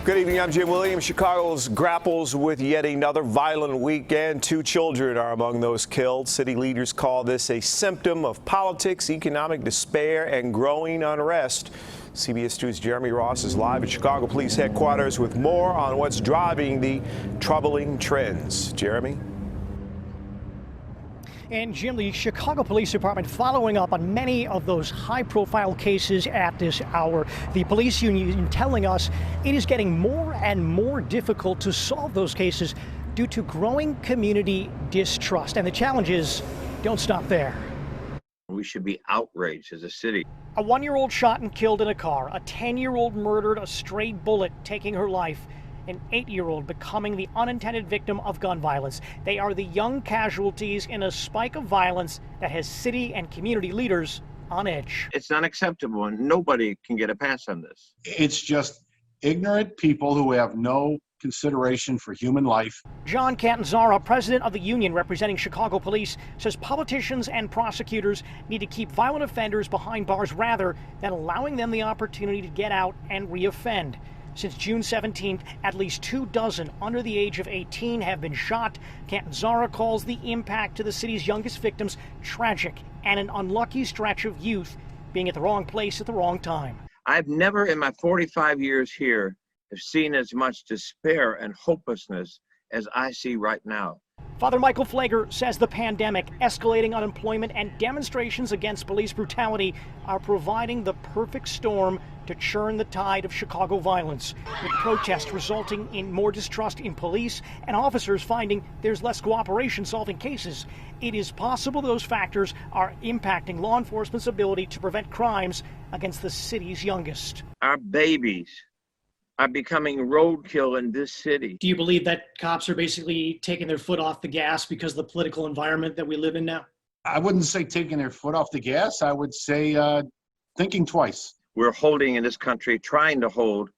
Good evening, I'm Jim Williams. Chicago's grapples with yet another violent weekend. 2 children are among those killed. City leaders call this a symptom of politics, economic despair, and growing unrest. CBS 2's Jeremy Ross is live at Chicago Police Headquarters with more on what's driving the troubling trends. Jeremy? And Jim, the Chicago Police Department following up on many of those high-profile cases at this hour. The police union telling us it is getting more and more difficult to solve those cases due to growing community distrust. And the challenges don't stop there. We should be outraged as a city. A 1-year-old shot and killed in a car. A 10-year-old murdered, a stray bullet taking her life. An 8-year-old becoming the unintended victim of gun violence. They are the young casualties in a spike of violence that has city and community leaders on edge. It's unacceptable, and nobody can get a pass on this. It's just ignorant people who have no consideration for human life. John Catanzara, president of the union representing Chicago Police, says politicians and prosecutors need to keep violent offenders behind bars rather than allowing them the opportunity to get out and reoffend. Since June 17th, at least 24 under the age of 18 have been shot. Catanzara calls the impact to the city's youngest victims tragic and an unlucky stretch of youth being at the wrong place at the wrong time. I've never in my 45 years here have seen as much despair and hopelessness as I see right now. Father Michael Flager says the pandemic, escalating unemployment, and demonstrations against police brutality are providing the perfect storm to churn the tide of Chicago violence, with protests resulting in more distrust in police and officers finding there's less cooperation solving cases. It is possible those factors are impacting law enforcement's ability to prevent crimes against the city's youngest. Our babies are becoming roadkill in this city. Do you believe that cops are basically taking their foot off the gas because of the political environment that we live in now? I wouldn't say taking their foot off the gas. I would say thinking twice. We're holding in this country, trying to hold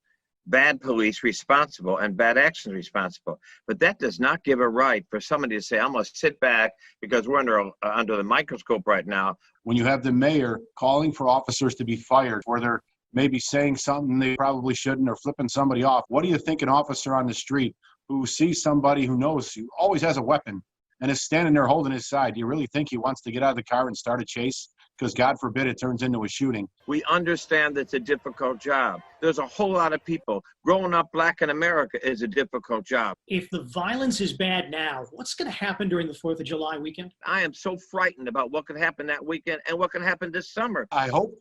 bad police responsible and bad actions responsible. But that does not give a right for somebody to say, I'm going to sit back because we're under the microscope right now. When you have the mayor calling for officers to be fired, or they're maybe saying something they probably shouldn't, or flipping somebody off, what do you think an officer on the street who sees somebody who knows who always has a weapon and is standing there holding his side, do you really think he wants to get out of the car and start a chase? Because God forbid it turns into a shooting. We understand that it's a difficult job. There's a whole lot of people. Growing up black in America is a difficult job. If the violence is bad now, what's going to happen during the 4th of July weekend? I am so frightened about what could happen that weekend and what could happen this summer. I hope,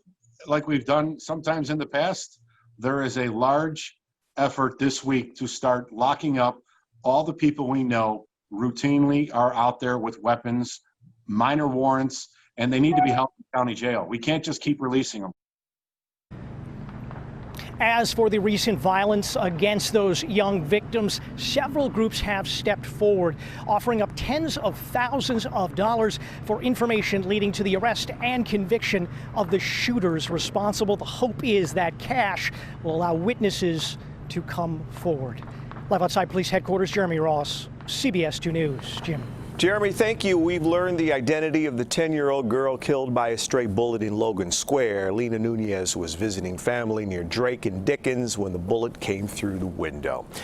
like we've done sometimes in the past, there is a large effort this week to start locking up all the people we know routinely are out there with weapons, minor warrants, and they need to be held in county jail. We can't just keep releasing them. As for the recent violence against those young victims, several groups have stepped forward, offering up tens of thousands of dollars for information leading to the arrest and conviction of the shooters responsible. The hope is that cash will allow witnesses to come forward. Live outside police headquarters, Jeremy Ross, CBS 2 News. Jim. Jeremy, thank you. We've learned the identity of the 10-year-old girl killed by a stray bullet in Logan Square. Lena Nunez was visiting family near Drake and Dickens when the bullet came through the window.